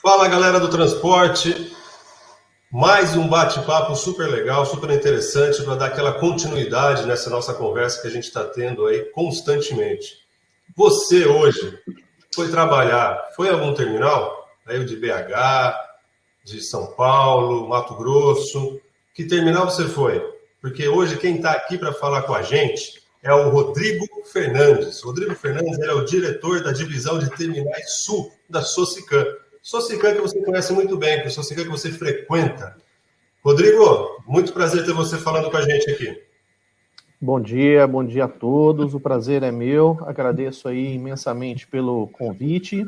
Fala, galera do transporte. Mais um bate-papo super legal, super interessante para dar aquela continuidade nessa nossa conversa que a gente está tendo aí constantemente. Você hoje foi trabalhar, foi a algum terminal? Aí de BH, de São Paulo, Mato Grosso. Que terminal você foi? Porque hoje quem está aqui para falar com a gente é o Rodrigo Fernandes. Rodrigo Fernandes é o diretor da divisão de terminais Sul da Socicam. Socicam que você conhece muito bem, que é o Socicam que você frequenta. Rodrigo, muito prazer ter você falando com a gente aqui. Bom dia a todos, o prazer é meu, agradeço aí imensamente pelo convite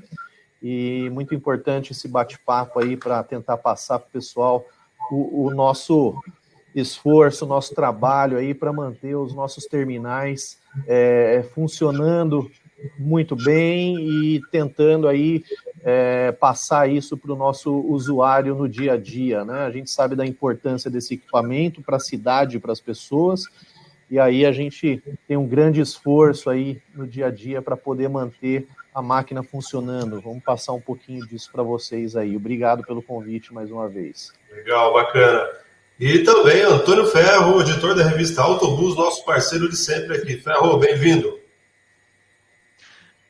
e muito importante esse bate-papo aí para tentar passar para o pessoal o nosso esforço, o nosso trabalho aí para manter os nossos terminais funcionando muito bem e tentando aí passar isso para o nosso usuário no dia a dia, né? A gente sabe da importância desse equipamento para a cidade, para as pessoas, e aí a gente tem um grande esforço aí no dia a dia para poder manter a máquina funcionando. Vamos passar um pouquinho disso para vocês aí. Obrigado pelo convite mais uma vez. Legal, bacana. E também Antônio Ferro, editor da revista Autobus, nosso parceiro de sempre aqui. Ferro, bem-vindo.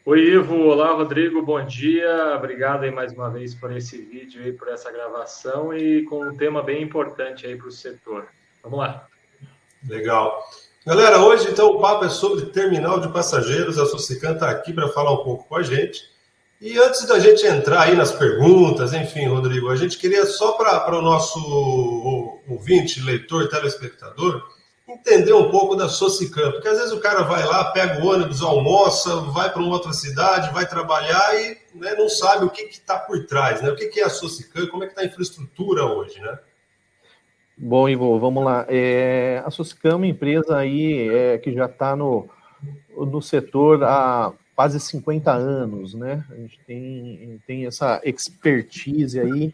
Oi, Ivo. Olá, Rodrigo. Bom dia. Obrigado aí mais uma vez por esse vídeo aí, por essa gravação e com um tema bem importante aí para o setor. Vamos lá. Legal. Galera, hoje então o papo é sobre terminal de passageiros. A Socicam está aqui para falar um pouco com a gente. E antes da gente entrar aí nas perguntas, enfim, Rodrigo, a gente queria só para o nosso ouvinte, leitor, telespectador, entender um pouco da Socicam, porque às vezes o cara vai lá, pega o ônibus, almoça, vai para uma outra cidade, vai trabalhar e não sabe o que está por trás, né? O que é a Socicam, como é que está a infraestrutura hoje, né? Bom, Ivo, vamos lá. A Socicam é uma empresa aí que já está no setor há quase 50 anos, né? A gente tem essa expertise aí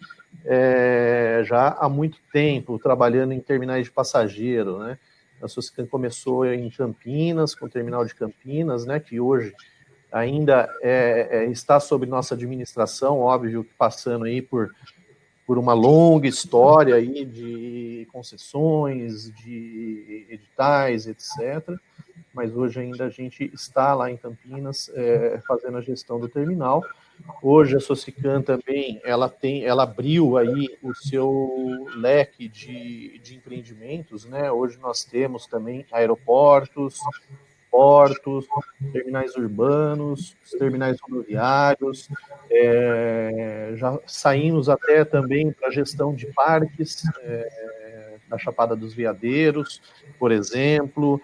já há muito tempo, trabalhando em terminais de passageiro, né? A Socicam começou em Campinas, com o terminal de Campinas, né? Que hoje ainda está sob nossa administração, óbvio, passando aí por uma longa história aí de concessões, de editais, etc. Mas hoje ainda a gente está lá em Campinas fazendo a gestão do terminal. Hoje a Socicam também, ela abriu aí o seu leque de empreendimentos, né? Hoje nós temos também aeroportos, portos, terminais urbanos, terminais rodoviários, já saímos até também para a gestão de parques, da Chapada dos Veadeiros, por exemplo.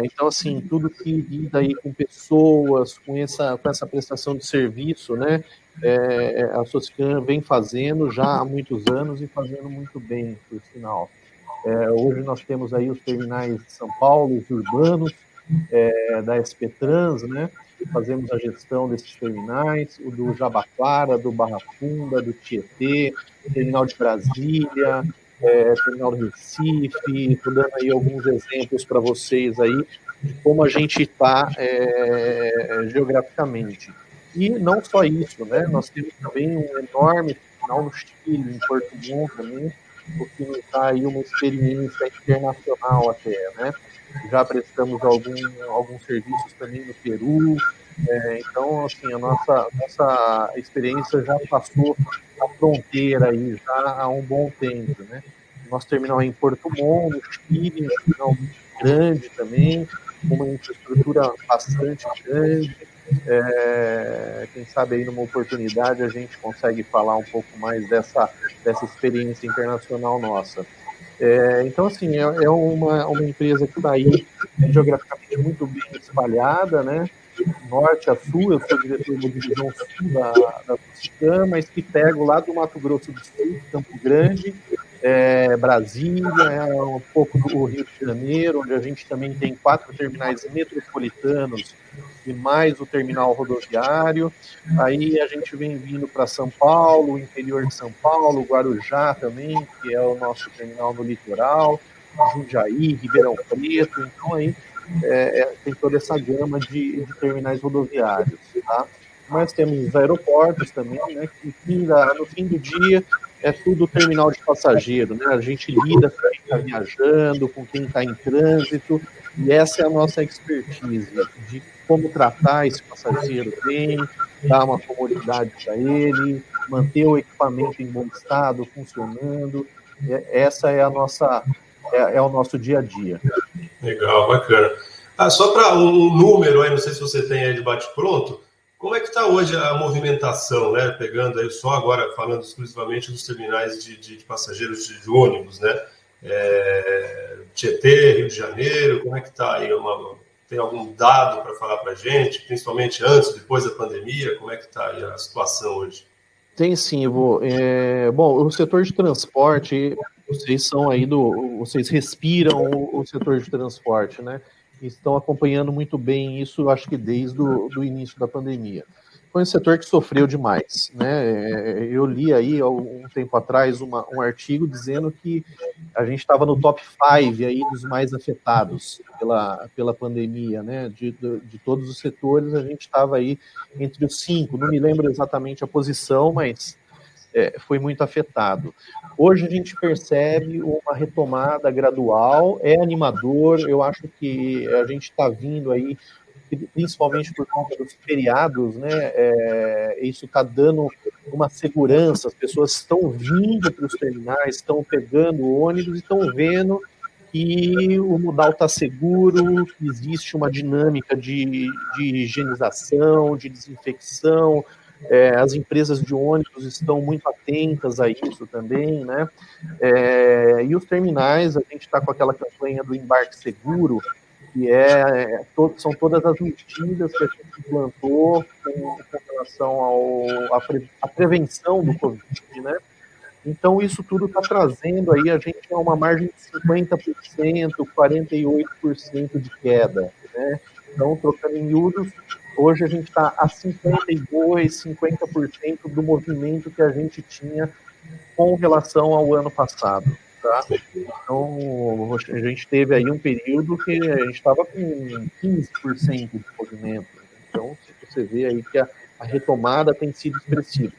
Então, assim, tudo que lida aí com pessoas, com essa prestação de serviço, né? A Socicam vem fazendo já há muitos anos e fazendo muito bem, por sinal. Hoje nós temos aí os terminais de São Paulo, os urbanos, da SP Trans, né? Fazemos a gestão desses terminais, o do Jabaquara, do Barra Funda, do Tietê, terminal de Brasília, terminal do Recife. Estou dando aí alguns exemplos para vocês aí de como a gente está geograficamente. E não só isso, né? Nós temos também um enorme terminal no Chile, em Porto Montt também, o que nos dá aí uma experiência internacional até, né? Já prestamos alguns serviços também no Peru. Então, assim, a nossa experiência já passou a fronteira aí já há um bom tempo, né? Nosso terminal é em Porto Montt, no Chile, um terminal grande também, com uma infraestrutura bastante grande. Quem sabe aí numa oportunidade a gente consegue falar um pouco mais dessa experiência internacional nossa. Então, assim, é uma empresa que está aí geograficamente muito bem espalhada, né? Norte a sul, eu sou diretor da divisão sul da Socicam, mas que pego lá do Mato Grosso do Sul, Campo Grande, Brasília, um pouco do Rio de Janeiro, onde a gente também tem 4 terminais metropolitanos e mais o terminal rodoviário. Aí a gente vem vindo para São Paulo, o interior de São Paulo, Guarujá também, que é o nosso terminal no litoral, Jundiaí, Ribeirão Preto. Então aí tem toda essa gama de terminais rodoviários, tá? mas temos os aeroportos também, né, que no fim do dia é tudo terminal de passageiro, né? A gente lida com quem está viajando, com quem está em trânsito, e essa é a nossa expertise, de como tratar esse passageiro bem, dar uma comodidade para ele, manter o equipamento em bom estado, funcionando. Essa é a nossa, é o nosso dia a dia. Legal, bacana. Só para um número aí, não sei se você tem aí de bate-pronto, como é que está hoje a movimentação, né? Pegando aí só agora, falando exclusivamente dos terminais de passageiros de ônibus, né? Tietê, Rio de Janeiro, como é que está aí? Tem algum dado para falar para a gente, principalmente antes, depois da pandemia? Como é que está aí a situação hoje? Tem sim, Ivo. Bom, o setor de transporte, vocês respiram o setor de transporte, né? Estão acompanhando muito bem isso, acho que desde o início da pandemia. Foi um setor que sofreu demais, né? Eu li aí, há um tempo atrás, um artigo dizendo que a gente estava no top 5 aí dos mais afetados pela pandemia, né? De todos os setores, a gente estava aí entre os 5, não me lembro exatamente a posição, mas foi muito afetado. Hoje a gente percebe uma retomada gradual, é animador, eu acho que a gente está vindo aí, principalmente por conta dos feriados, né? Isso está dando uma segurança, as pessoas estão vindo para os terminais, estão pegando o ônibus e estão vendo que o modal está seguro, que existe uma dinâmica de higienização, de desinfecção. As empresas de ônibus estão muito atentas a isso também, né? E os terminais, a gente está com aquela campanha do embarque seguro, que são todas as medidas que a gente implantou com relação à prevenção do Covid, né? Então, isso tudo está trazendo aí a gente a uma margem de 50%, 48% de queda, né? Então, trocando em miúdos, hoje a gente está a 52%, 50% do movimento que a gente tinha com relação ao ano passado, tá? Então, a gente teve aí um período que a gente estava com 15% de movimento. Então, você vê aí que a retomada tem sido expressiva.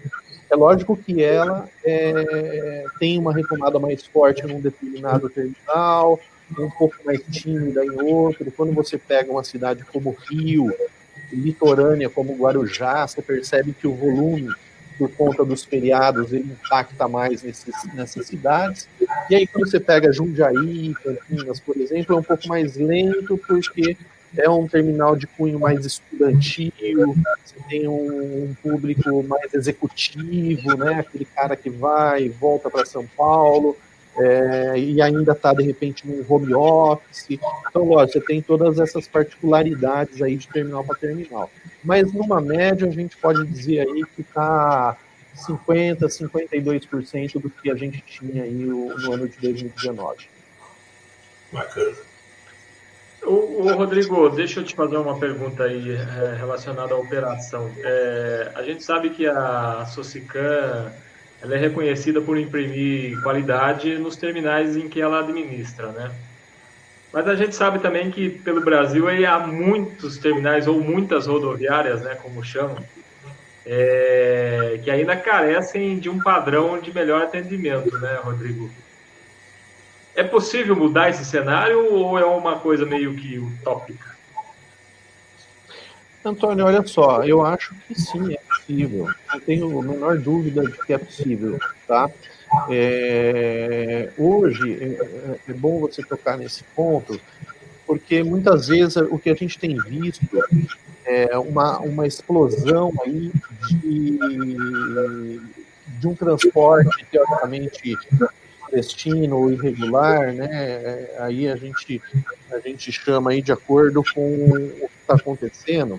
É lógico que ela tem uma retomada mais forte num determinado terminal, um pouco mais tímida em outro. Quando você pega uma cidade como Rio, litorânea como Guarujá, você percebe que o volume, por conta dos feriados, ele impacta mais nessas cidades. E aí, quando você pega Jundiaí, Campinas, por exemplo, é um pouco mais lento, porque é um terminal de cunho mais estudantil, você tem um público mais executivo, né? Aquele cara que vai e volta para São Paulo, e ainda está, de repente, no home office. Então, lógico, você tem todas essas particularidades aí de terminal para terminal. Mas, numa média, a gente pode dizer aí que está 50%, 52% do que a gente tinha aí no ano de 2019. Bacana. Rodrigo, deixa eu te fazer uma pergunta aí relacionada à operação. A gente sabe que a Sosicam ela é reconhecida por imprimir qualidade nos terminais em que ela administra, né? Mas a gente sabe também que pelo Brasil aí há muitos terminais ou muitas rodoviárias, né, como chamam, que ainda carecem de um padrão de melhor atendimento, né, Rodrigo? É possível mudar esse cenário ou é uma coisa meio que utópica? Antônio, olha só, eu acho que sim, é possível. Não tenho a menor dúvida de que é possível, tá? Hoje, é bom você tocar nesse ponto, porque muitas vezes o que a gente tem visto é uma explosão aí de um transporte, teoricamente, clandestino ou irregular, né? Aí a gente chama aí de acordo com o que está acontecendo.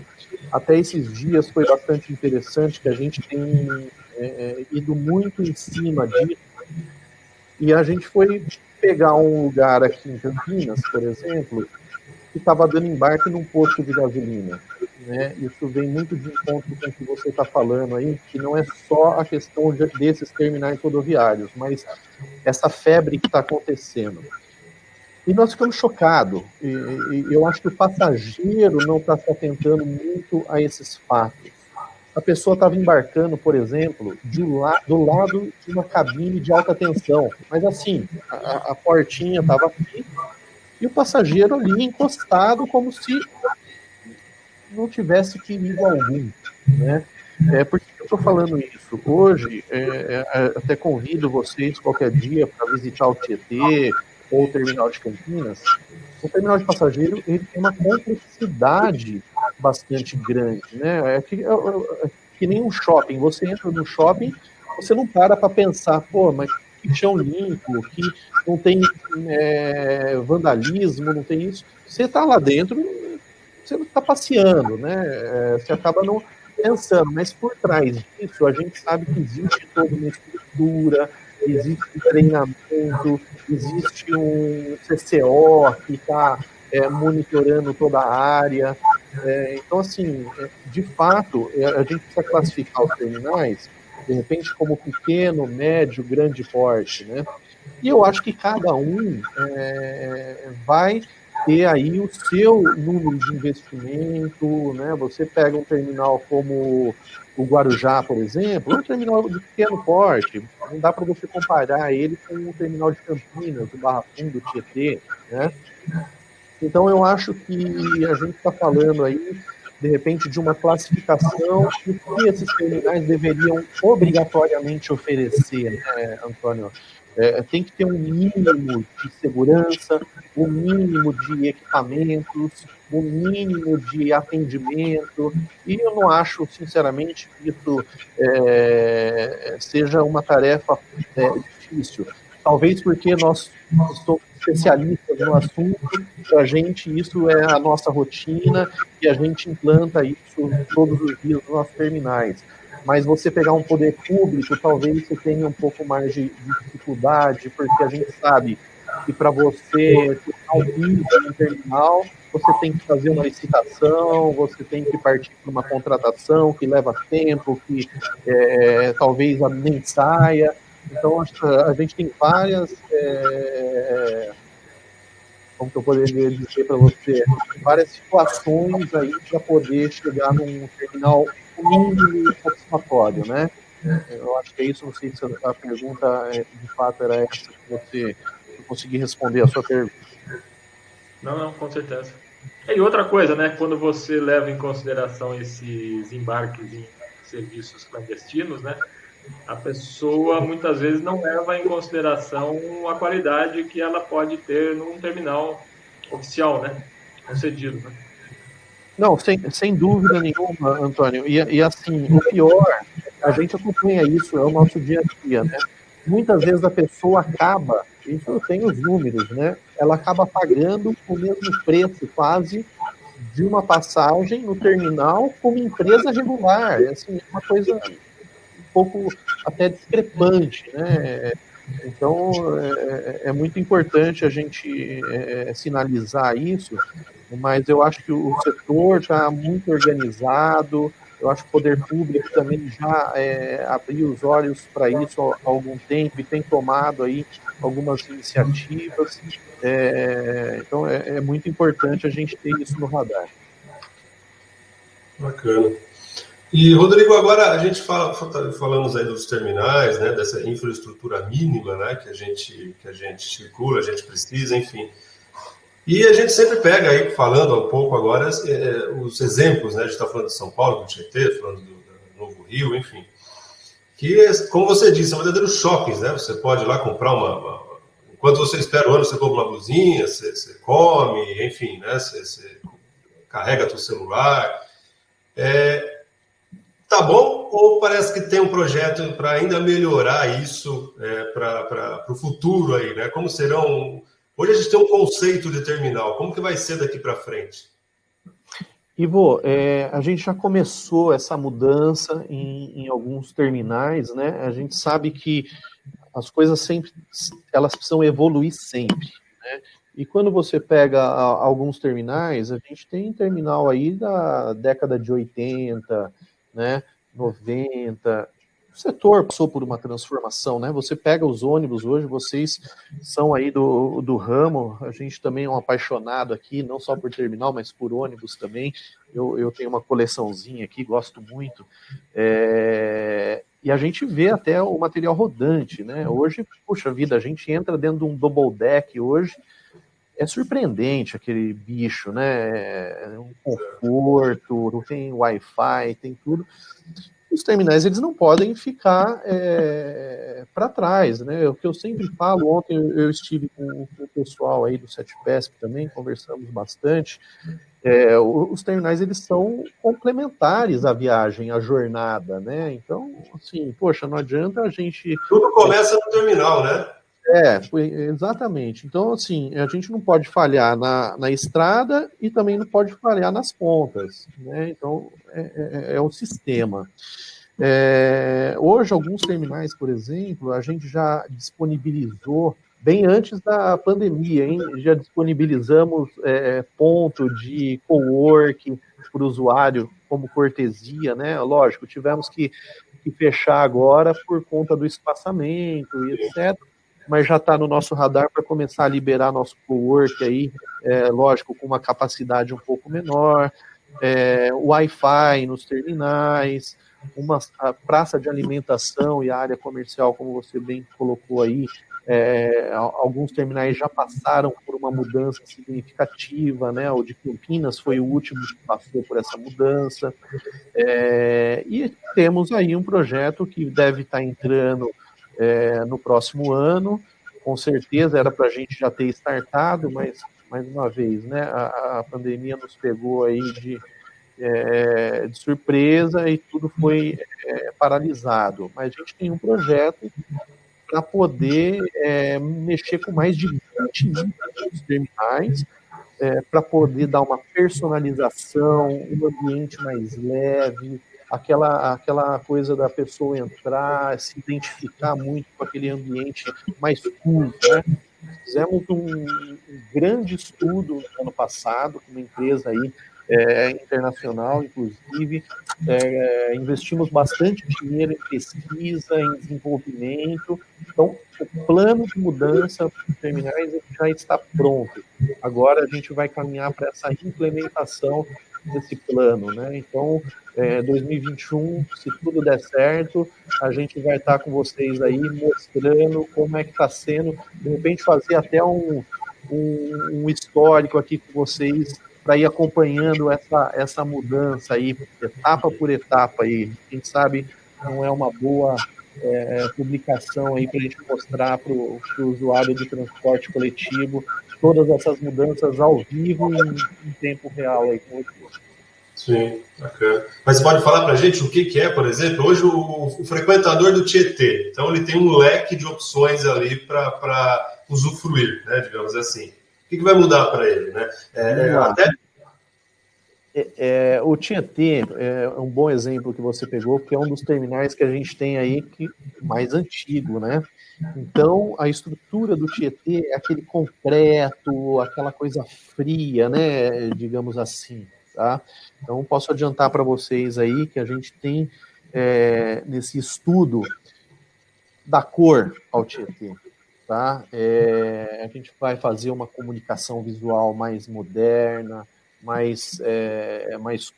Até esses dias foi bastante interessante que a gente tem ido muito em cima disso, e a gente foi pegar um lugar aqui em Campinas, por exemplo, que estava dando embarque num posto de gasolina, né? Isso vem muito de encontro com o que você está falando aí, que não é só a questão desses terminais rodoviários, mas essa febre que está acontecendo. E nós ficamos chocados. E eu acho que o passageiro não está se atentando muito a esses fatos. a pessoa estava embarcando, por exemplo, do lado de uma cabine de alta tensão. Mas assim, a portinha estava aqui e o passageiro ali encostado como se não tivesse perigo algum, né? Por que eu estou falando isso? Hoje, até convido vocês qualquer dia para visitar o Tietê ou o terminal de Campinas. O terminal de passageiro ele tem uma complexidade bastante grande, né? Que nem um shopping. Você entra no shopping, você não para pensar, pô, mas que chão limpo, que não tem vandalismo, não tem isso. Você está lá dentro, você não está passeando, né? Você acaba não pensando, mas por trás disso a gente sabe que existe toda uma estrutura, existe um treinamento, existe um CCO que está monitorando toda a área. Então, assim, de fato, a gente precisa classificar os terminais, de repente, como pequeno, médio, grande porte, né? E eu acho que cada um vai ter aí o seu número de investimento, né? Você pega um terminal como o Guarujá, por exemplo, é um terminal de pequeno porte, não dá para você comparar ele com o terminal de Campinas, do Barra Funda, do Tietê, né? Então eu acho que a gente está falando aí, de repente, de uma classificação do que esses terminais deveriam obrigatoriamente oferecer, né, Antônio? Tem que ter um mínimo de segurança, um mínimo de equipamentos, um mínimo de atendimento, e eu não acho, sinceramente, que isso seja uma tarefa difícil. Talvez porque nós somos especialistas no assunto, para a gente isso é a nossa rotina e a gente implanta isso todos os dias nos nossos terminais. Mas você pegar um poder público, talvez você tenha um pouco mais de dificuldade, porque a gente sabe que para você ter um piso no terminal, você tem que fazer uma licitação, você tem que partir para uma contratação que leva tempo, que talvez nem saia. Então, a gente tem várias, como que eu poderia dizer para você, várias situações aí para poder chegar num terminal mínimo satisfatório, né? Eu acho que é isso, não sei se a pergunta de fato era essa que você conseguir responder a sua pergunta. Não, com certeza. E outra coisa, né? Quando você leva em consideração esses embarques em serviços clandestinos, né? A pessoa muitas vezes não leva em consideração a qualidade que ela pode ter num terminal oficial, né? Concedido, né? Não, sem dúvida nenhuma, Antônio. E assim, o pior, a gente acompanha isso, é o nosso dia a dia, né? Muitas vezes a pessoa acaba, isso eu tenho os números, né? Ela acaba pagando o mesmo preço quase de uma passagem no terminal como empresa regular. Assim, é uma coisa um pouco até discrepante, né? Então, é muito importante a gente sinalizar isso, mas eu acho que o setor está muito organizado, eu acho que o poder público também já abriu os olhos para isso há algum tempo e tem tomado aí algumas iniciativas, então é muito importante a gente ter isso no radar. Bacana. E, Rodrigo, agora a gente falamos aí dos terminais, né, dessa infraestrutura mínima, né, que a gente circula, a gente precisa, enfim. E a gente sempre pega aí, falando um pouco agora, os exemplos, né, a gente está falando de São Paulo, do Tietê, falando do Novo Rio, enfim. Que, como você disse, são verdadeiros shoppings, né, você pode ir lá comprar enquanto você espera o ano, você compra uma blusinha, você come, enfim, né, você carrega seu celular. Tá bom? Ou parece que tem um projeto para ainda melhorar isso para o futuro aí, né? Como serão... Hoje a gente tem um conceito de terminal. Como que vai ser daqui para frente? Ivo, a gente já começou essa mudança em alguns terminais, né? A gente sabe que as coisas sempre, elas precisam evoluir sempre, né? E quando você pega alguns terminais, a gente tem terminal aí da década de 80, né, 90, setor passou por uma transformação, né? Você pega os ônibus hoje, vocês são aí do ramo, a gente também é um apaixonado aqui, não só por terminal, mas por ônibus também. Eu tenho uma coleçãozinha aqui, gosto muito. E a gente vê até o material rodante, né? Hoje, puxa vida, a gente entra dentro de um double deck hoje, é surpreendente aquele bicho, né? É um conforto, tem Wi-Fi, tem tudo. Os terminais, eles não podem ficar para trás, né? O que eu sempre falo, ontem eu estive com o pessoal aí do SETPESP também, conversamos bastante. Os terminais, eles são complementares à viagem, à jornada, né? Então, assim, poxa, não adianta a gente... Tudo começa no terminal, né? Exatamente. Então, assim, a gente não pode falhar na estrada e também não pode falhar nas pontas, né? Então, é um sistema. Hoje, alguns terminais, por exemplo, a gente já disponibilizou, bem antes da pandemia, hein? Já disponibilizamos ponto de coworking para o usuário como cortesia, né? Lógico, tivemos que fechar agora por conta do espaçamento e etc., mas já está no nosso radar para começar a liberar nosso cowork aí, lógico, com uma capacidade um pouco menor, Wi-Fi nos terminais, uma praça de alimentação e a área comercial, como você bem colocou aí, alguns terminais já passaram por uma mudança significativa, né? O de Campinas foi o último que passou por essa mudança, e temos aí um projeto que deve estar entrando no próximo ano, com certeza era para a gente já ter startado, mas, mais uma vez, né, a pandemia nos pegou aí de surpresa e tudo foi paralisado. Mas a gente tem um projeto para poder mexer com mais de 20 mil terminais, para poder dar uma personalização, um ambiente mais leve, aquela coisa da pessoa entrar, se identificar muito com aquele ambiente mais cool, né? Fizemos um grande estudo no ano passado, com uma empresa aí internacional, inclusive, investimos bastante dinheiro em pesquisa, em desenvolvimento. Então, o plano de mudança dos terminais já está pronto. Agora a gente vai caminhar para essa implementação desse plano, né? Então, 2021, se tudo der certo, a gente vai estar com vocês aí mostrando como é que está sendo, de repente fazer até um histórico aqui com vocês para ir acompanhando essa mudança aí, etapa por etapa aí. Quem sabe não é uma boa publicação aí para a gente mostrar para o usuário do transporte coletivo todas essas mudanças ao vivo em tempo real aí com vocês. Sim, bacana. Mas você pode falar para a gente o que é, por exemplo, hoje o frequentador do Tietê, então ele tem um leque de opções ali para usufruir, né, digamos assim. O que vai mudar para ele, né? O Tietê é um bom exemplo que você pegou, porque é um dos terminais que a gente tem aí mais antigo, né? Então, a estrutura do Tietê é aquele concreto, aquela coisa fria, né? Digamos assim, tá? Então, posso adiantar para vocês aí que a gente tem nesse estudo da cor ao Tietê, tá? A gente vai fazer uma comunicação visual mais moderna, mais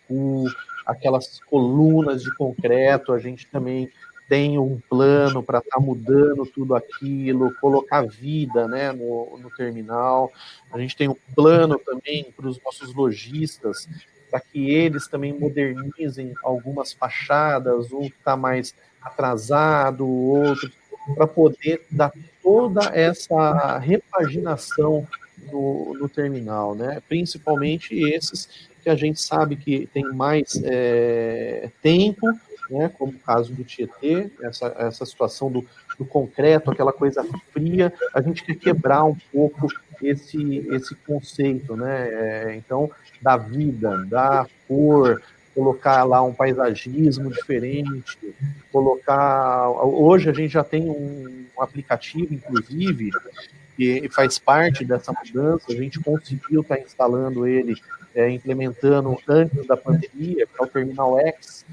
cool, aquelas colunas de concreto, a gente também tem um plano para estar mudando tudo aquilo, colocar vida, né, no terminal. A gente tem um plano também para os nossos lojistas, para que eles também modernizem algumas fachadas, um que está mais atrasado, outro, para poder dar toda essa repaginação no terminal, né? Principalmente esses que a gente sabe que tem mais tempo, né? Como o caso do Tietê, essa situação do concreto, aquela coisa fria, a gente quer quebrar um pouco esse conceito, né? Então, da vida, da cor, colocar lá um paisagismo diferente, colocar... Hoje a gente já tem um aplicativo, inclusive, que faz parte dessa mudança, a gente conseguiu estar instalando ele, implementando antes da pandemia, que é o Terminal X,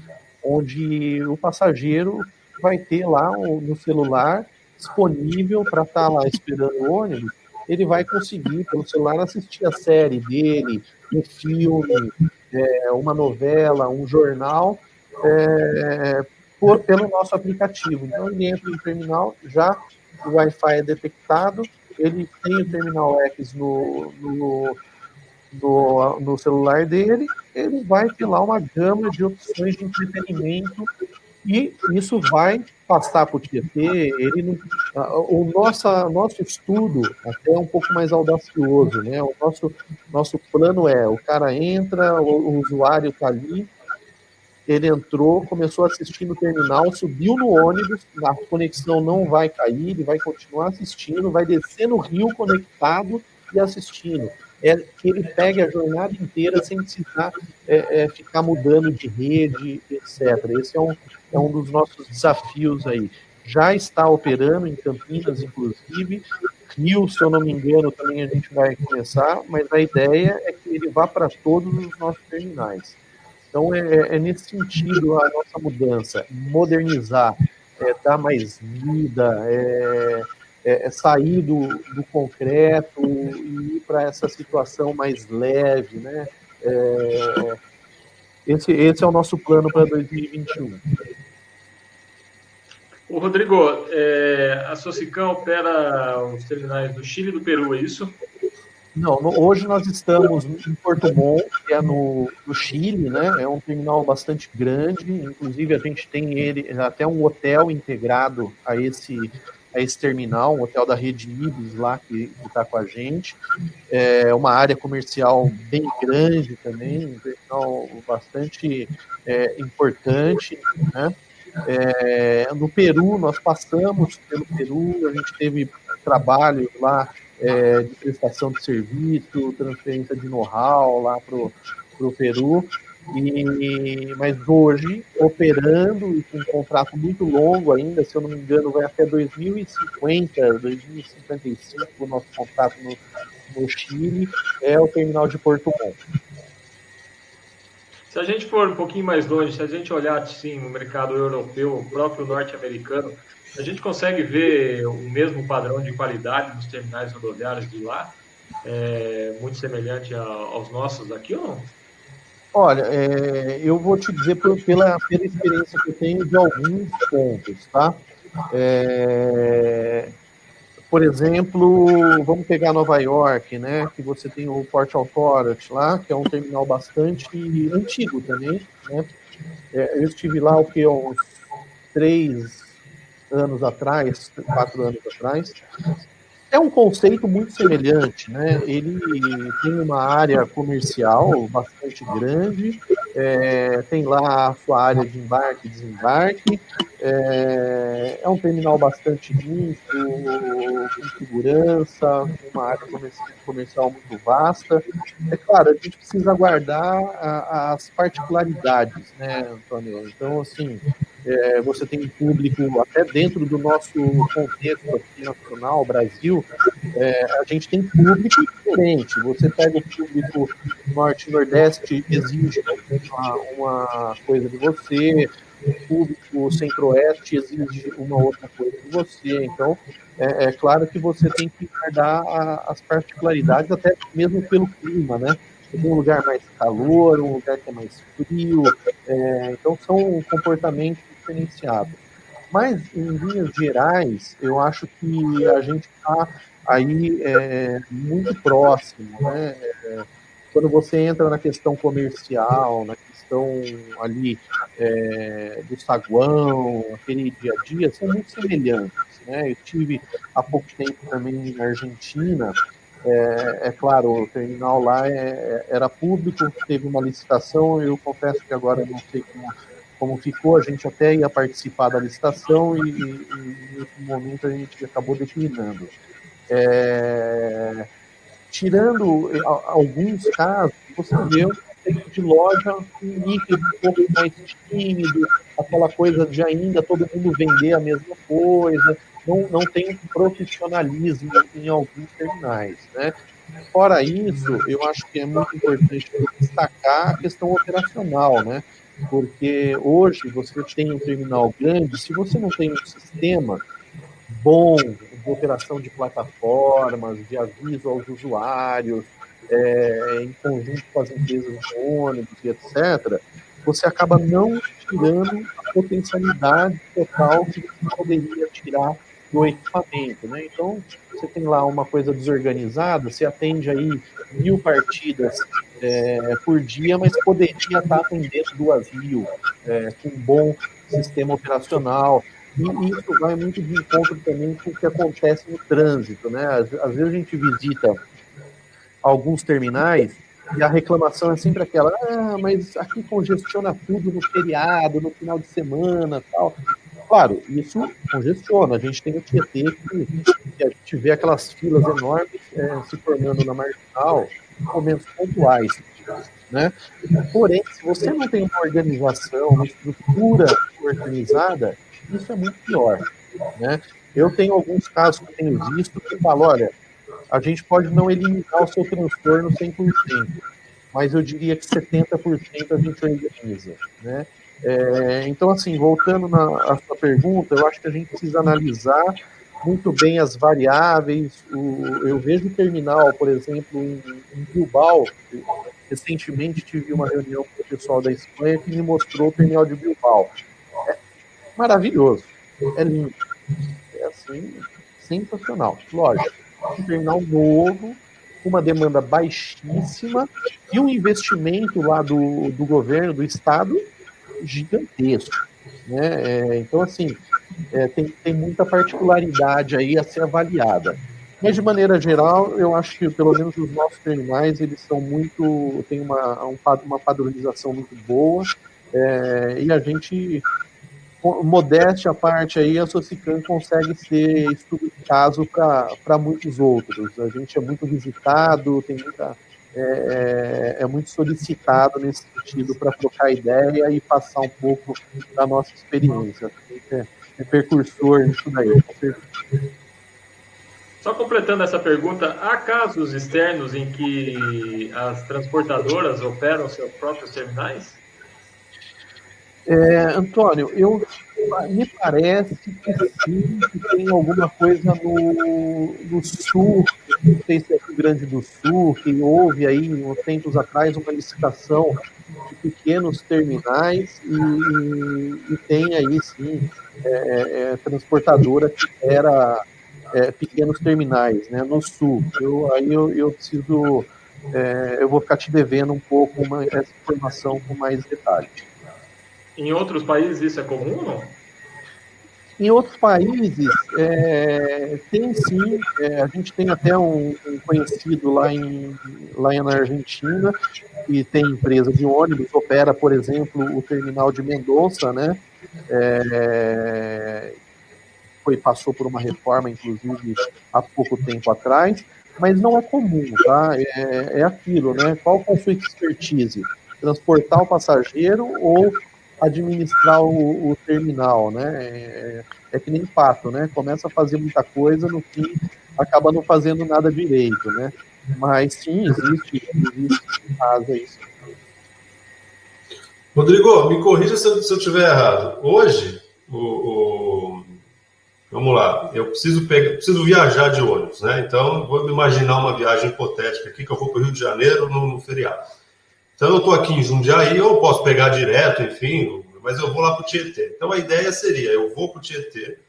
onde o passageiro vai ter lá no celular disponível para estar lá esperando o ônibus. Ele vai conseguir, pelo celular, assistir a série dele, um filme, uma novela, um jornal, pelo nosso aplicativo. Então, ele entra no terminal, já o Wi-Fi é detectado, ele tem o Terminal X no celular dele, ele vai ter lá uma gama de opções de entretenimento e isso vai passar para o Tietê. O nosso estudo até é um pouco mais audacioso, né? O nosso plano o cara entra, o usuário está ali, ele entrou, começou a assistir no terminal, subiu no ônibus, a conexão não vai cair, ele vai continuar assistindo, vai descer no rio conectado e assistindo. Que ele pegue a jornada inteira sem precisar ficar mudando de rede, etc. Esse é um dos nossos desafios aí. Já está operando em Campinas, inclusive. Rio, se eu não me engano, também a gente vai começar, mas a ideia é que ele vá para todos os nossos terminais. Então, é nesse sentido a nossa mudança, modernizar, dar mais vida, sair do concreto e ir para essa situação mais leve, né? Esse é o nosso plano para 2021. O Rodrigo, a Socicam opera os terminais do Chile e do Peru, é isso? Não, hoje nós estamos em Porto Montt, que é no Chile, né? É um terminal bastante grande, inclusive a gente tem até um hotel integrado a esse terminal, um hotel da rede Ibis lá que está com a gente. É uma área comercial bem grande também, um terminal bastante importante, né? No Peru, nós passamos pelo Peru, a gente teve trabalhos lá de prestação de serviço, transferência de know-how lá para o Peru, mas hoje, operando e com um contrato muito longo ainda, se eu não me engano, vai até 2050, 2055, o nosso contrato no Chile, é o terminal de Porto Montt. Se a gente for um pouquinho mais longe, se a gente olhar assim, no mercado europeu, o próprio norte-americano, a gente consegue ver o mesmo padrão de qualidade dos terminais rodoviários de lá, muito semelhante aos nossos aqui ou não? Olha, eu vou te dizer pela experiência que eu tenho de alguns pontos, tá? Por exemplo, vamos pegar Nova York, né? Que você tem o Port Authority lá, que é um terminal bastante antigo também, né? Eu estive lá uns 3 anos atrás, 4 anos atrás. É um conceito muito semelhante, né? Ele tem uma área comercial bastante grande, tem lá a sua área de embarque e desembarque, é um terminal bastante limpo, com segurança, uma área comercial muito vasta. É claro, a gente precisa aguardar as particularidades, né, Antônio? Então, assim, você tem um público, até dentro do nosso contexto aqui nacional, Brasil, a gente tem público diferente. Você pega o público norte e nordeste, exige uma coisa de você, o público centro-oeste exige uma outra coisa de você. Então, é claro que você tem que guardar as particularidades, até mesmo pelo clima, né? Tem um lugar mais calor, um lugar que é mais frio, então são comportamentos diferenciados. Mas, em linhas gerais, eu acho que a gente está aí muito próximo, né? Quando você entra na questão comercial, na questão ali do saguão, aquele dia a dia, são muito semelhantes, né? Eu estive há pouco tempo também na Argentina. Claro, o terminal lá era público, teve uma licitação, eu confesso que agora não sei como ficou, a gente até ia participar da licitação e em outro momento a gente acabou declinando. Tirando alguns casos, você vê um conceito de loja com um nível um pouco mais tímido, aquela coisa de ainda todo mundo vender a mesma coisa, não tem profissionalismo em alguns terminais, né? Fora isso, eu acho que é muito importante destacar a questão operacional, né? porque hoje você tem um terminal grande, se você não tem um sistema bom de operação de plataformas, de aviso aos usuários, em conjunto com as empresas de ônibus e etc., você acaba não tirando a potencialidade total que você poderia tirar do equipamento, né? Então, você tem lá uma coisa desorganizada, você atende aí 1.000 partidas por dia, mas poderia estar atendendo 2.000 com um bom sistema operacional. E isso vai muito de encontro também com o que acontece no trânsito, né? Às vezes a gente visita alguns terminais e a reclamação é sempre aquela, mas aqui congestiona tudo no feriado, no final de semana, tal. Claro, isso congestiona. A gente tem o Tietê que a gente vê aquelas filas enormes se formando na marginal em momentos pontuais, né? Porém, se você não tem uma organização, uma estrutura organizada, isso é muito pior, né? Eu tenho alguns casos que eu tenho visto que falam, olha, a gente pode não eliminar o seu transtorno 100%, mas eu diria que 70% a gente organiza, né? Então, assim, voltando à sua pergunta, eu acho que a gente precisa analisar muito bem as variáveis. Eu vejo o terminal, por exemplo, em Bilbao. Recentemente tive uma reunião com o pessoal da Espanha que me mostrou o terminal de Bilbao. É maravilhoso, é lindo, é assim, sensacional. Lógico, um terminal novo, uma demanda baixíssima e um investimento lá do governo, do Estado, gigantesco, né? Então, assim, tem muita particularidade aí a ser avaliada. Mas, de maneira geral, eu acho que, pelo menos, os nossos terminais, eles são muito... tem uma padronização muito boa, e a gente, modéstia à parte aí, a Socicam consegue ser estudo de caso para muitos outros. A gente é muito visitado, tem muita... é muito solicitado nesse sentido para trocar ideia e passar um pouco da nossa experiência. A gente é precursor nisso daí, com certeza. Só completando essa pergunta, há casos externos em que as transportadoras operam seus próprios terminais? Antônio, me parece que sim, que tem alguma coisa no Sul, não sei se é Rio Grande do Sul, que houve aí, uns tempos atrás, uma licitação de pequenos terminais e tem aí, sim, transportadora que era pequenos terminais, né, no Sul. Eu preciso, eu vou ficar te devendo um pouco essa informação com mais detalhes. Em outros países isso é comum ou não? Em outros países, tem sim, a gente tem até um conhecido lá na Argentina, que tem empresa de ônibus, opera, por exemplo, o terminal de Mendoza, né? Passou por uma reforma, inclusive, há pouco tempo atrás, mas não é comum, tá? É aquilo, né? Qual é a sua expertise? Transportar o passageiro ou administrar o terminal, né? É que nem pato, né? Começa a fazer muita coisa, no fim acaba não fazendo nada direito, né? Mas sim, existe caso isso. Rodrigo, me corrija se eu estiver errado. Hoje, vamos lá, eu preciso viajar de ônibus, né? Então, vou imaginar uma viagem hipotética aqui, que eu vou para o Rio de Janeiro no feriado. Então, eu estou aqui em Jundiaí, eu posso pegar direto, enfim, mas eu vou lá para o Tietê. Então, a ideia seria, eu vou para o Tietê,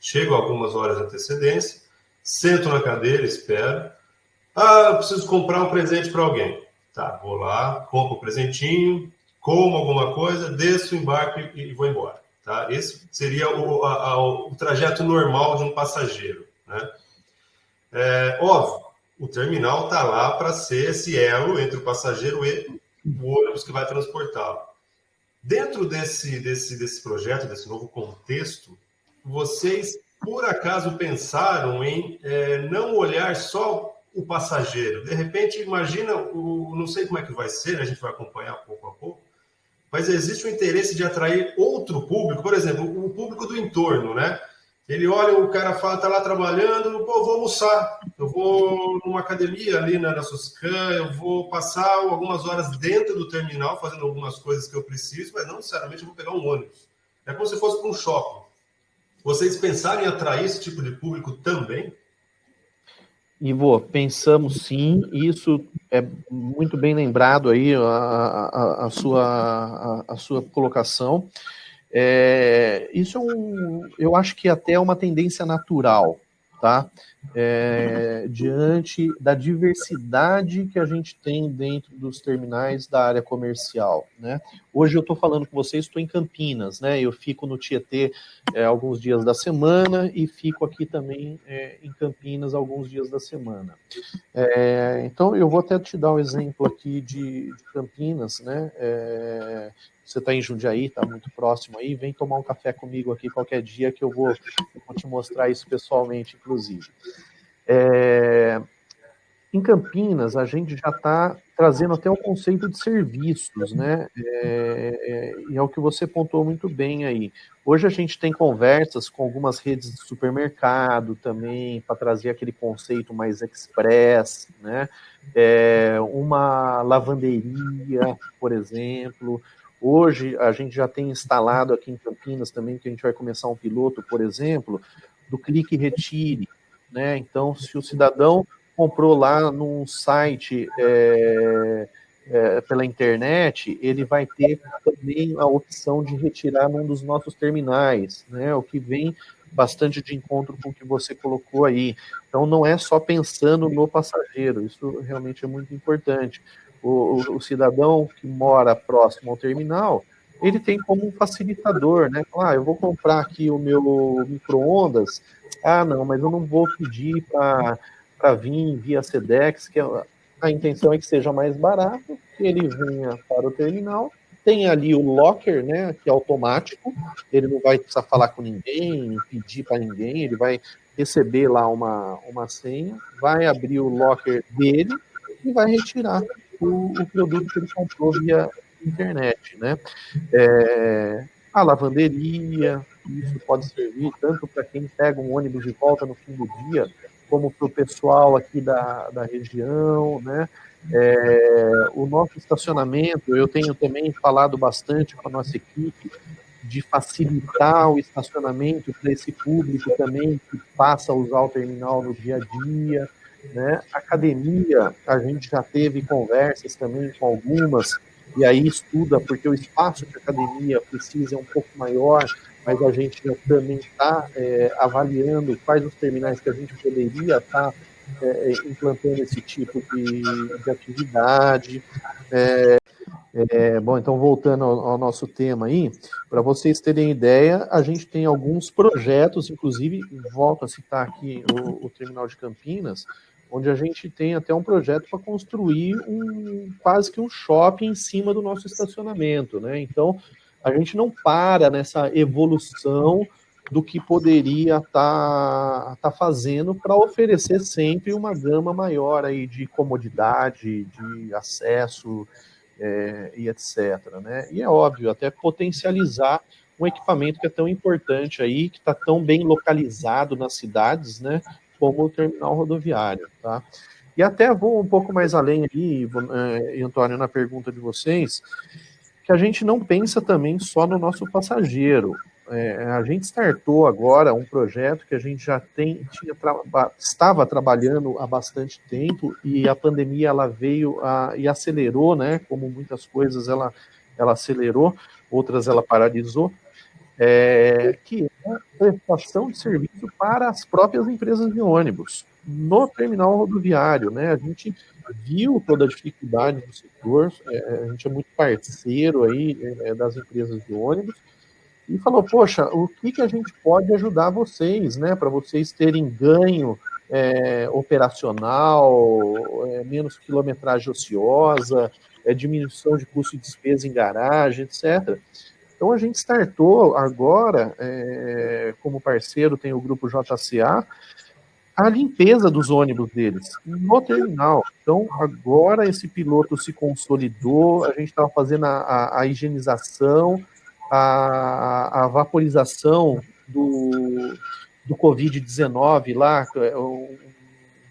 chego algumas horas de antecedência, sento na cadeira, espero. Eu preciso comprar um presente para alguém. Tá, vou lá, compro um presentinho, como alguma coisa, desço, embarco e vou embora. Tá? Esse seria o trajeto normal de um passageiro, né? Óbvio, o terminal está lá para ser esse elo entre o passageiro e o ônibus que vai transportá-lo. Dentro desse projeto, desse novo contexto, vocês, por acaso, pensaram em não olhar só o passageiro? De repente, imagina, não sei como é que vai ser, a gente vai acompanhar pouco a pouco, mas existe o interesse de atrair outro público, por exemplo, o público do entorno, né? Ele olha, o cara fala, tá lá trabalhando, vou almoçar. Eu vou numa academia ali na Soscan, eu vou passar algumas horas dentro do terminal fazendo algumas coisas que eu preciso, mas não necessariamente eu vou pegar um ônibus. É como se fosse para um shopping. Vocês pensarem em atrair esse tipo de público também? Ivo, pensamos sim, isso é muito bem lembrado aí a sua colocação. Isso eu acho que até é uma tendência natural, tá? Diante da diversidade que a gente tem dentro dos terminais da área comercial, né? Hoje eu estou falando com vocês, estou em Campinas, né? Eu fico no Tietê alguns dias da semana e fico aqui também em Campinas alguns dias da semana. Então eu vou até te dar um exemplo aqui de Campinas, né? Você está em Jundiaí, está muito próximo aí, vem tomar um café comigo aqui qualquer dia que eu vou te mostrar isso pessoalmente, inclusive. Em Campinas, a gente já está trazendo até o conceito de serviços, né? E é o que você pontuou muito bem aí. Hoje a gente tem conversas com algumas redes de supermercado também, para trazer aquele conceito mais express, né? Uma lavanderia, por exemplo. Hoje a gente já tem instalado aqui em Campinas também, que a gente vai começar um piloto, por exemplo, do Clique e Retire, né? Então, se o cidadão comprou lá num site pela internet, ele vai ter também a opção de retirar num dos nossos terminais, né? O que vem bastante de encontro com o que você colocou aí. Então, não é só pensando no passageiro, isso realmente é muito importante. O cidadão que mora próximo ao terminal, ele tem como um facilitador, né? Eu vou comprar aqui o meu micro-ondas, não, mas eu não vou pedir para vir via Sedex, que a intenção é que seja mais barato, que ele venha para o terminal, tem ali o locker, né, que é automático, ele não vai precisar falar com ninguém, pedir para ninguém, ele vai receber lá uma senha, vai abrir o locker dele e vai retirar o produto que ele comprou via internet, né? A lavanderia, isso pode servir tanto para quem pega um ônibus de volta no fim do dia, como para o pessoal aqui da região, né? O nosso estacionamento, eu tenho também falado bastante com a nossa equipe de facilitar o estacionamento para esse público também que passa a usar o terminal no dia a dia, né? Academia, a gente já teve conversas também com algumas, e aí estuda, porque o espaço que a academia precisa é um pouco maior, mas a gente já também está avaliando quais os terminais que a gente poderia estar implantando esse tipo de atividade. Bom, então voltando ao nosso tema aí, para vocês terem ideia, a gente tem alguns projetos, inclusive, volto a citar aqui o Terminal de Campinas, onde a gente tem até um projeto para construir quase que um shopping em cima do nosso estacionamento, né? Então, a gente não para nessa evolução do que poderia tá fazendo para oferecer sempre uma gama maior aí de comodidade, de acesso, e etc. Né? E é óbvio, até potencializar um equipamento que é tão importante aí, que está tão bem localizado nas cidades, né, como o terminal rodoviário. Tá? E até vou um pouco mais além aí, Antônio, na pergunta de vocês, que a gente não pensa também só no nosso passageiro. A gente startou agora um projeto que a gente já estava trabalhando há bastante tempo, e a pandemia ela veio e acelerou, né? Como muitas coisas ela acelerou, outras ela paralisou, que é a prestação de serviço para as próprias empresas de ônibus no terminal rodoviário, né? A gente viu toda a dificuldade do setor, a gente é muito parceiro aí das empresas de ônibus, e falou, poxa, o que a gente pode ajudar vocês, né, para vocês terem ganho operacional, menos quilometragem ociosa, diminuição de custo de despesa em garagem, etc. Então a gente startou agora, como parceiro tem o grupo JCA, a limpeza dos ônibus deles no terminal. Então, agora esse piloto se consolidou, a gente estava fazendo a higienização, a vaporização do Covid-19 lá,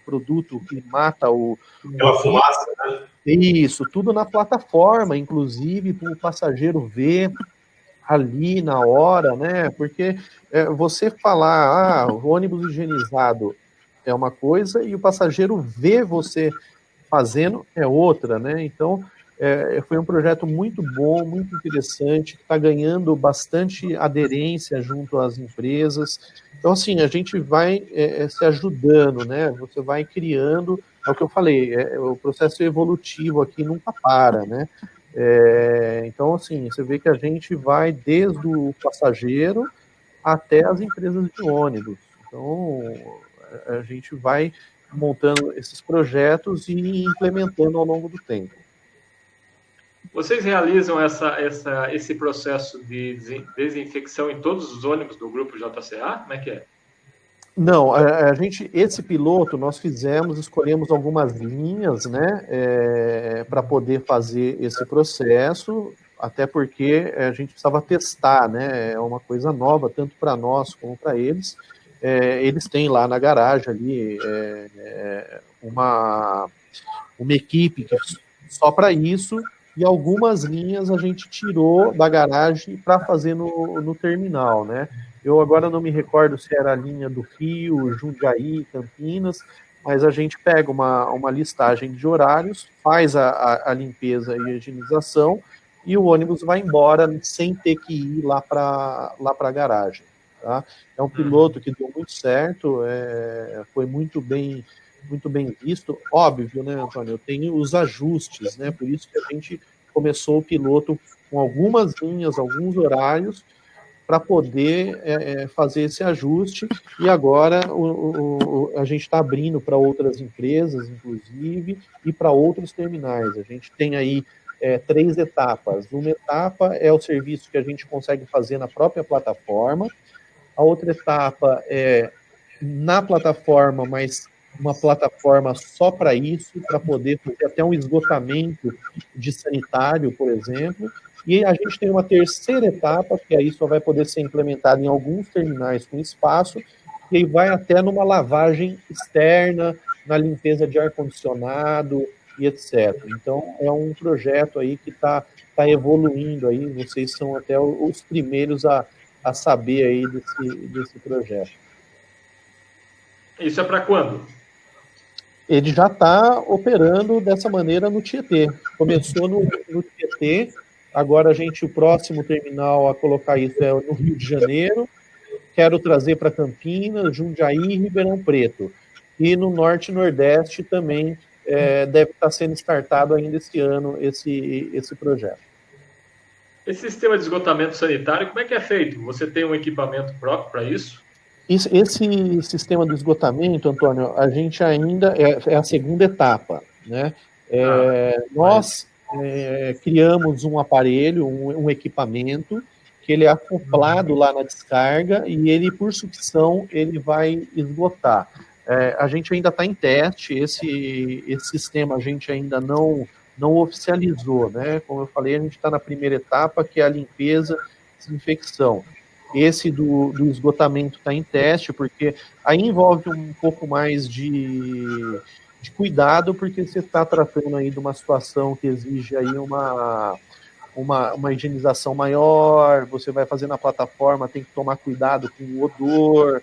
produto que mata o... Aquela fumaça, né? Isso, tudo na plataforma, inclusive, para o passageiro ver ali na hora, né? Porque você falar, o ônibus higienizado é uma coisa e o passageiro ver você fazendo é outra, né? Então, foi um projeto muito bom, muito interessante, que está ganhando bastante aderência junto às empresas. Então, assim, a gente vai se ajudando, né? Você vai criando, é o que eu falei, o processo evolutivo aqui nunca para, né? Então, assim, você vê que a gente vai desde o passageiro até as empresas de ônibus. Então, a gente vai montando esses projetos e implementando ao longo do tempo. Vocês realizam esse processo de desinfecção em todos os ônibus do grupo JCA? Como é que é? Não, esse piloto nós escolhemos algumas linhas, né, para poder fazer esse processo, até porque a gente precisava testar, né, é uma coisa nova, tanto para nós como para eles. Eles têm lá na garagem ali uma equipe que só para isso, e algumas linhas a gente tirou da garagem para fazer no terminal, né? Eu agora não me recordo se era a linha do Rio, Jundiaí, Campinas, mas a gente pega uma listagem de horários, faz a limpeza e a higienização, e o ônibus vai embora sem ter que ir lá para a garagem. Tá? É um piloto que deu muito certo, foi muito bem visto. Óbvio, né, Antônio? Eu tenho os ajustes, né? Por isso que a gente começou o piloto com algumas linhas, alguns horários, para poder fazer esse ajuste, e agora a gente está abrindo para outras empresas, inclusive, e para outros terminais. A gente tem aí 3 etapas. Uma etapa é o serviço que a gente consegue fazer na própria plataforma, a outra etapa é na plataforma, mas uma plataforma só para isso, para poder fazer até um esgotamento de sanitário, por exemplo. E a gente tem uma terceira etapa, que aí só vai poder ser implementada em alguns terminais com espaço, e aí vai até numa lavagem externa, na limpeza de ar-condicionado e etc. Então, é um projeto aí que está evoluindo aí, vocês são até os primeiros a saber aí desse projeto. Isso é para quando? Ele já está operando dessa maneira no Tietê. Começou no Tietê, agora o próximo terminal a colocar isso é no Rio de Janeiro, quero trazer para Campinas, Jundiaí e Ribeirão Preto. E no Norte e Nordeste também deve estar sendo startado ainda esse ano esse projeto. Esse sistema de esgotamento sanitário, como é que é feito? Você tem um equipamento próprio para isso? Esse sistema de esgotamento, Antônio, a gente ainda é a segunda etapa, né? Nós criamos um aparelho, um equipamento, que ele é acoplado lá na descarga e ele, por sucção, ele vai esgotar. A gente ainda está em teste, esse sistema a gente ainda não oficializou, né? Como eu falei, a gente está na primeira etapa, que é a limpeza e desinfecção. Esse do esgotamento está em teste, porque aí envolve um pouco mais de cuidado, porque você está tratando aí de uma situação que exige aí uma higienização maior, você vai fazer na plataforma, tem que tomar cuidado com o odor,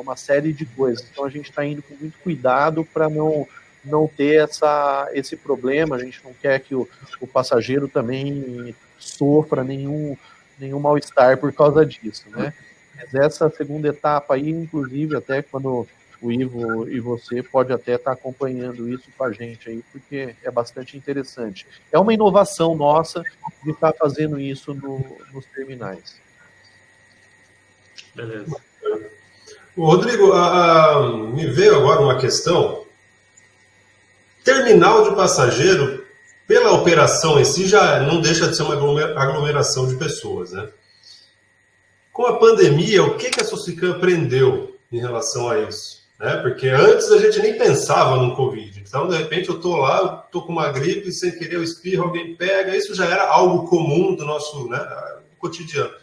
uma série de coisas. Então a gente está indo com muito cuidado para não ter esse problema, a gente não quer que o passageiro também sofra nenhum mal-estar por causa disso, né? Mas essa segunda etapa aí, inclusive, até quando o Ivo e você pode até estar acompanhando isso com a gente aí, porque é bastante interessante. É uma inovação nossa de estar fazendo isso nos terminais. Beleza. Rodrigo, me veio agora uma questão. Terminal de passageiro, pela operação em si, já não deixa de ser uma aglomeração de pessoas, né? Com a pandemia, o que a Sosicam aprendeu em relação a isso? Né? Porque antes a gente nem pensava no Covid. Então, de repente, eu estou lá, estou com uma gripe, sem querer eu espirro, alguém pega. Isso já era algo comum do nosso cotidiano.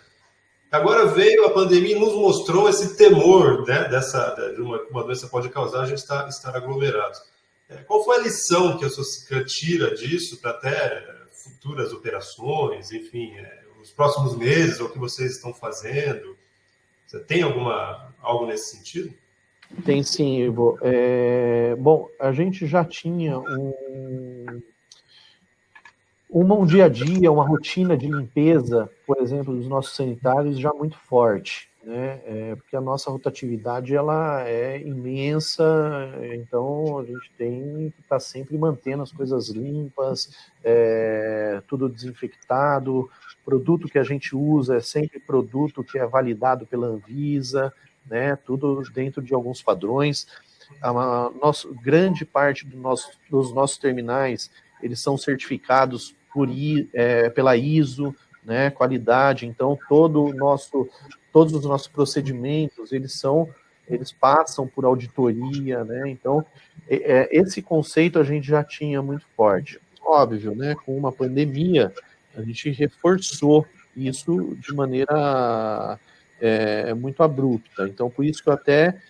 Agora veio a pandemia e nos mostrou esse temor, né, de uma doença pode causar a gente estar aglomerado. Qual foi a lição que a Socicam tira disso para até futuras operações, enfim, os próximos meses, o que vocês estão fazendo? Você tem algo nesse sentido? Tem sim, Ivo. Bom, a gente já tinha um dia a dia, uma rotina de limpeza, por exemplo, dos nossos sanitários já muito forte, né? Porque a nossa rotatividade ela é imensa, então a gente tem que estar sempre mantendo as coisas limpas, tudo desinfectado, produto que a gente usa é sempre produto que é validado pela Anvisa, né? Tudo dentro de alguns padrões. Grande parte dos nossos terminais eles são certificados pela ISO, né, qualidade, então todos os nossos procedimentos, eles passam por auditoria, né, então esse conceito a gente já tinha muito forte. Óbvio, né, com uma pandemia, a gente reforçou isso de maneira muito abrupta, então por isso que eu até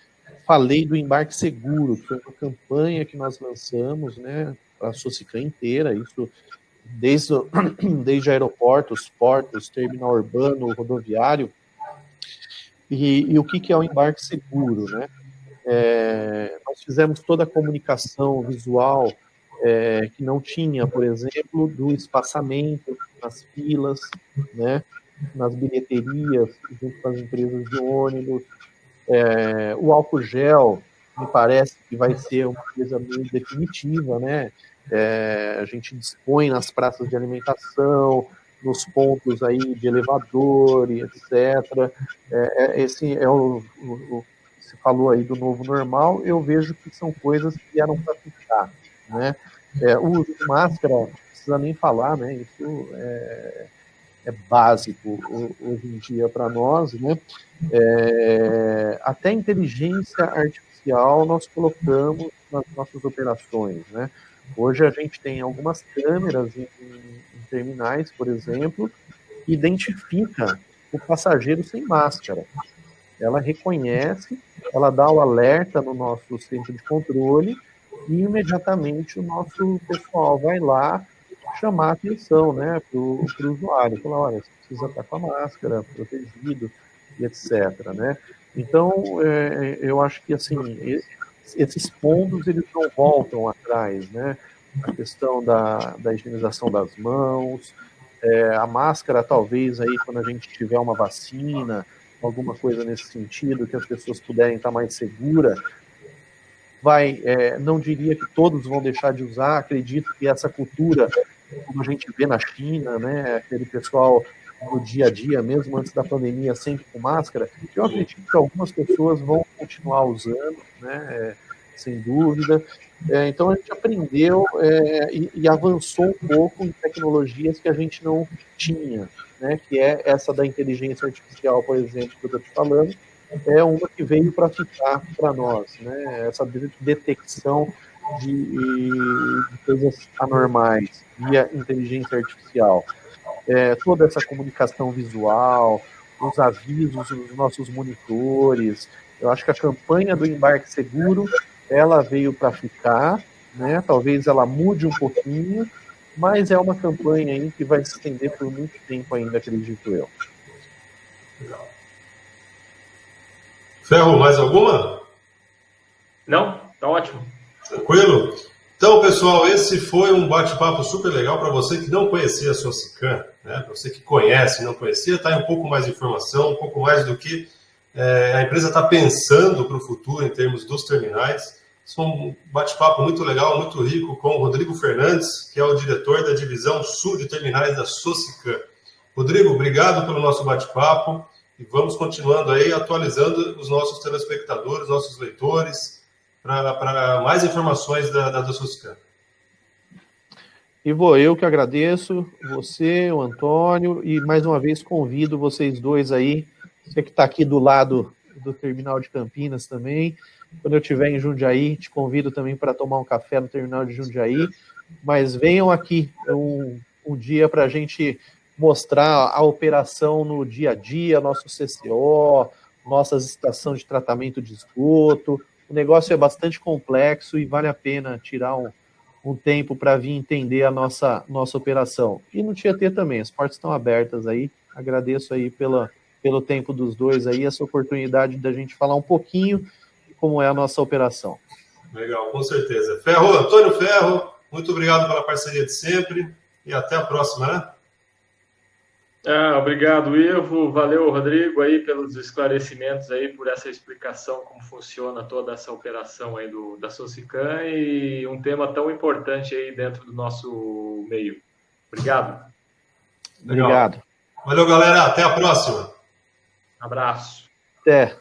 falei do Embarque Seguro, que foi uma campanha que nós lançamos, né, para a Socicam inteira, isso desde aeroportos, portos, terminal urbano, rodoviário. E o que é o embarque seguro, né? Nós fizemos toda a comunicação visual que não tinha, por exemplo, do espaçamento nas filas, né? Nas bilheterias, junto com as empresas de ônibus. O álcool gel, me parece que vai ser uma coisa meio definitiva, né? A gente dispõe nas praças de alimentação, nos pontos aí de elevador e etc. Esse é você falou aí do novo normal, eu vejo que são coisas que vieram para ficar, né? O uso de máscara, não precisa nem falar, né? Isso é básico hoje em dia para nós, né? Até inteligência artificial nós colocamos nas nossas operações, né? Hoje a gente tem algumas câmeras em terminais, por exemplo, que identifica o passageiro sem máscara. Ela reconhece, ela dá o alerta no nosso centro de controle e imediatamente o nosso pessoal vai lá chamar a atenção, né, para o usuário. Falar, olha, você precisa estar com a máscara, protegido, e etc. Né? Então, eu acho que, assim, esses pontos, eles não voltam atrás, né? A questão da higienização das mãos, a máscara, talvez, aí, quando a gente tiver uma vacina, alguma coisa nesse sentido, que as pessoas puderem estar mais seguras, não diria que todos vão deixar de usar, acredito que essa cultura, como a gente vê na China, né, aquele pessoal no dia a dia, mesmo antes da pandemia, sempre com máscara, eu acredito que algumas pessoas vão continuar usando, né, sem dúvida. Então a gente aprendeu e avançou um pouco em tecnologias que a gente não tinha, né, que é essa da inteligência artificial, por exemplo, que eu estou te falando, é uma que veio para ficar para nós, né, essa detecção de coisas anormais via inteligência artificial. Toda essa comunicação visual, os avisos nos nossos monitores. Eu acho que a campanha do Embarque Seguro, ela veio para ficar, né? Talvez ela mude um pouquinho, mas é uma campanha aí que vai se estender por muito tempo ainda, acredito eu. Legal. Ferro, mais alguma? Não, tá ótimo. Tranquilo? Então, pessoal, esse foi um bate-papo super legal para você que não conhecia a Socicam, né? Para você que conhece e não conhecia, está aí um pouco mais de informação, um pouco mais do que a empresa está pensando para o futuro em termos dos terminais. Esse foi um bate-papo muito legal, muito rico, com o Rodrigo Fernandes, que é o diretor da divisão sul de terminais da Socicam. Rodrigo, obrigado pelo nosso bate-papo e vamos continuando aí atualizando os nossos telespectadores, nossos leitores, para mais informações da Socicam. Ivo, eu que agradeço, você, o Antônio, e mais uma vez convido vocês dois aí, você que está aqui do lado do terminal de Campinas também, quando eu estiver em Jundiaí, te convido também para tomar um café no terminal de Jundiaí, mas venham aqui um dia para a gente mostrar a operação no dia a dia, nosso CCO, nossas estações de tratamento de esgoto. O negócio é bastante complexo e vale a pena tirar um tempo para vir entender a nossa operação. E no Tietê também, as portas estão abertas aí. Agradeço aí pelo tempo dos dois aí, essa oportunidade da gente falar um pouquinho como é a nossa operação. Legal, com certeza. Ferro, Antônio Ferro, muito obrigado pela parceria de sempre e até a próxima, né? Obrigado, Ivo. Valeu, Rodrigo, aí pelos esclarecimentos aí, por essa explicação como funciona toda essa operação aí da Socicam e um tema tão importante aí dentro do nosso meio. Obrigado. Legal. Obrigado. Valeu, galera. Até a próxima. Abraço. Até.